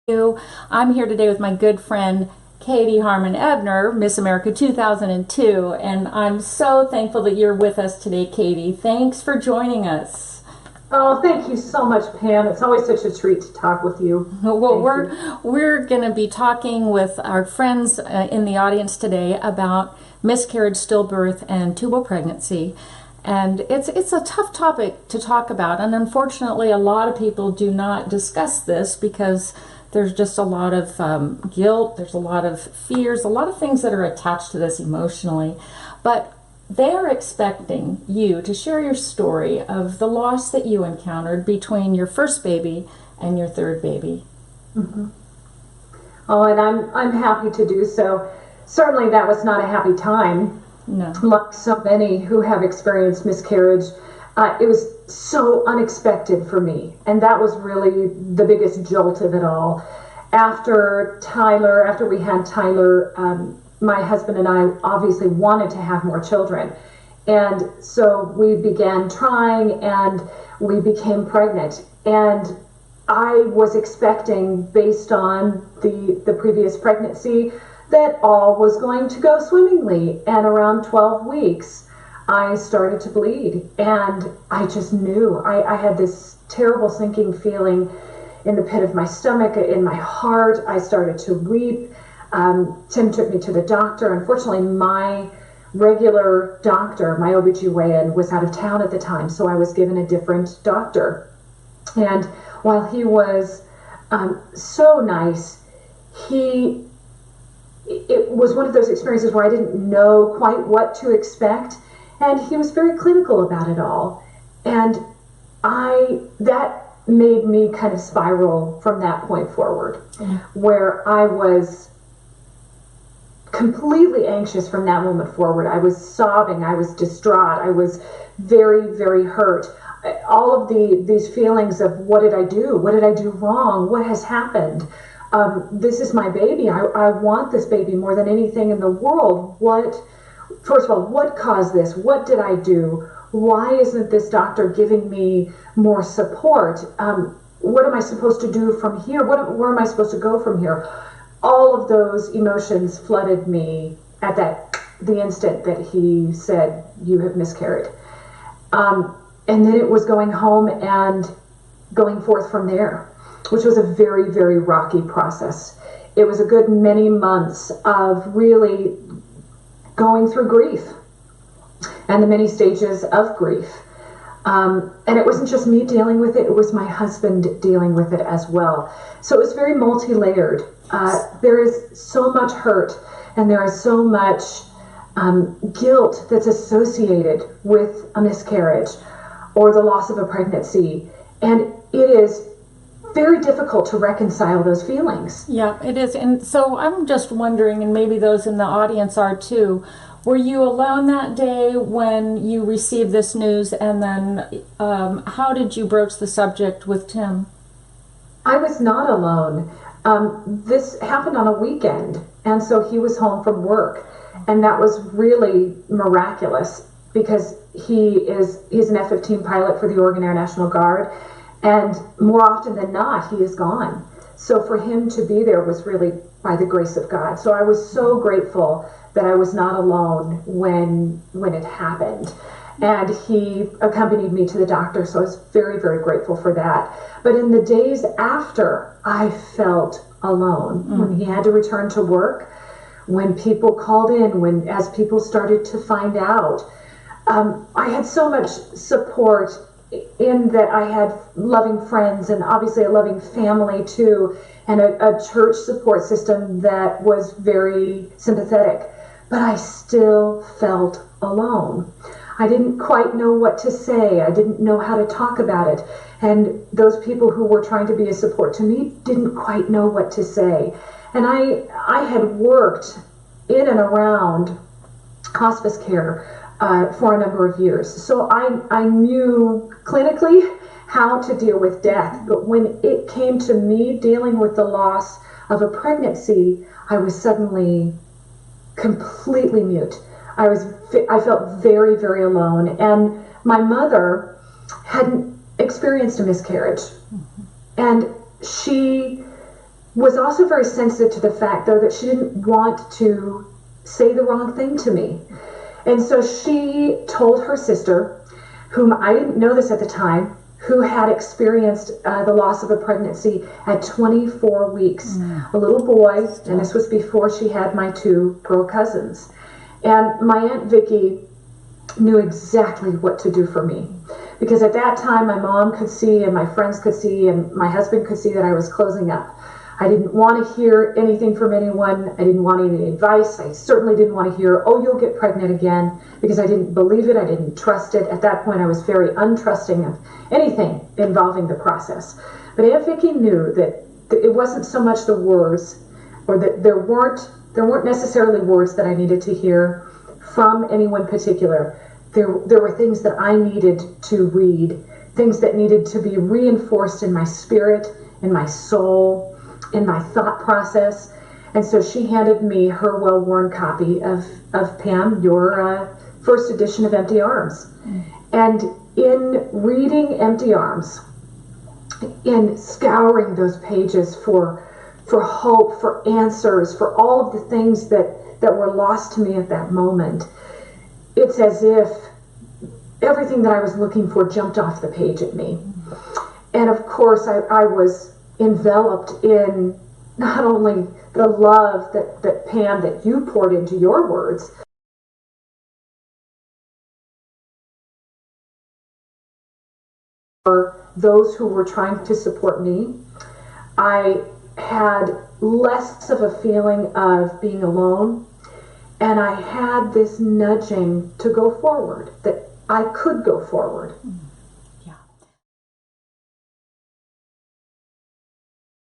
you. I'm here today with my good friend Katie Harman Ebner, Miss America 2002, and I'm so thankful that you're with us today, Katie. Thanks for joining us. Oh, thank you so much, Pam. It's always such a treat to talk with you. Well, we're going to be talking with our friends in the audience today about miscarriage, stillbirth, and tubal pregnancy. And it's a tough topic to talk about, and unfortunately a lot of people do not discuss this because there's just a lot of guilt, there's a lot of fears, a lot of things that are attached to this emotionally. But they're expecting you to share your story of the loss that you encountered between your first baby and your third baby. Mm-hmm. Oh, and I'm happy to do so. Certainly that was not a happy time. No. Like so many who have experienced miscarriage, it was so unexpected for me, and that was really the biggest jolt of it all. After we had Tyler, my husband and I obviously wanted to have more children, and so we began trying, and we became pregnant. And I was expecting, based on the previous pregnancy, that all was going to go swimmingly. And around 12 weeks, I started to bleed, and I just knew. I had this terrible sinking feeling in the pit of my stomach, in my heart. I started to weep. Tim took me to the doctor. Unfortunately, my regular doctor, my OBGYN, was out of town at the time, so I was given a different doctor. And while he was so nice, it was one of those experiences where I didn't know quite what to expect, and he was very clinical about it all. And that made me kind of spiral from that point forward, where I was completely anxious from that moment forward. I was sobbing, I was distraught, I was very, very hurt. All of these feelings of what did I do? What did I do wrong? What has happened? This is my baby. I want this baby more than anything in the world. First of all, what caused this? What did I do? Why isn't this doctor giving me more support? What am I supposed to do from here? Where am I supposed to go from here? All of those emotions flooded me at the instant that he said, "You have miscarried." And then it was going home and going forth from there, which was a very, very rocky process. It was a good many months of really going through grief and the many stages of grief. And it wasn't just me dealing with it, it was my husband dealing with it as well. So it was very multi-layered. There is so much hurt, and there is so much guilt that's associated with a miscarriage or the loss of a pregnancy. And it is very difficult to reconcile those feelings. Yeah, it is. And so I'm just wondering, and maybe those in the audience are too, were you alone that day when you received this news? And then how did you broach the subject with Tim? I was not alone. This happened on a weekend, and so he was home from work, and that was really miraculous because he's an F-15 pilot for the Oregon Air National Guard, and more often than not, he is gone. So for him to be there was really by the grace of God. So I was so grateful that I was not alone when it happened. And he accompanied me to the doctor, so I was very, very grateful for that. But in the days after, I felt alone. When he had to return to work, when people called in, as people started to find out. I had so much support in that I had loving friends and obviously a loving family too, and a church support system that was very sympathetic. But I still felt alone. I didn't quite know what to say. I didn't know how to talk about it. And those people who were trying to be a support to me didn't quite know what to say. And I had worked in and around hospice care for a number of years. So I knew clinically how to deal with death. But when it came to me dealing with the loss of a pregnancy, I was suddenly completely mute. I felt very, very alone. And my mother hadn't experienced a miscarriage. And she was also very sensitive to the fact, though, that she didn't want to say the wrong thing to me. And so she told her sister, whom I didn't know this at the time, who had experienced the loss of a pregnancy at 24 weeks, a little boy, and this was before she had my 2 girl cousins. And my Aunt Vicky knew exactly what to do for me. Because at that time, my mom could see, and my friends could see, and my husband could see that I was closing up. I didn't want to hear anything from anyone. I didn't want any advice. I certainly didn't want to hear, oh, you'll get pregnant again, because I didn't believe it. I didn't trust it. At that point, I was very untrusting of anything involving the process. But Aunt Vicky knew that it wasn't so much the words, or that there weren't necessarily words that I needed to hear from anyone particular. There were things that I needed to read, things that needed to be reinforced in my spirit, in my soul, in my thought process. And so she handed me her well-worn copy of Pam, your first edition of Empty Arms. And in reading Empty Arms, in scouring those pages for hope, for answers, for all of the things that were lost to me at that moment, it's as if everything that I was looking for jumped off the page at me. And of course, I was enveloped in not only the love that Pam, that you poured into your words, for those who were trying to support me. I had less of a feeling of being alone, and I had this nudging to go forward, that I could go forward.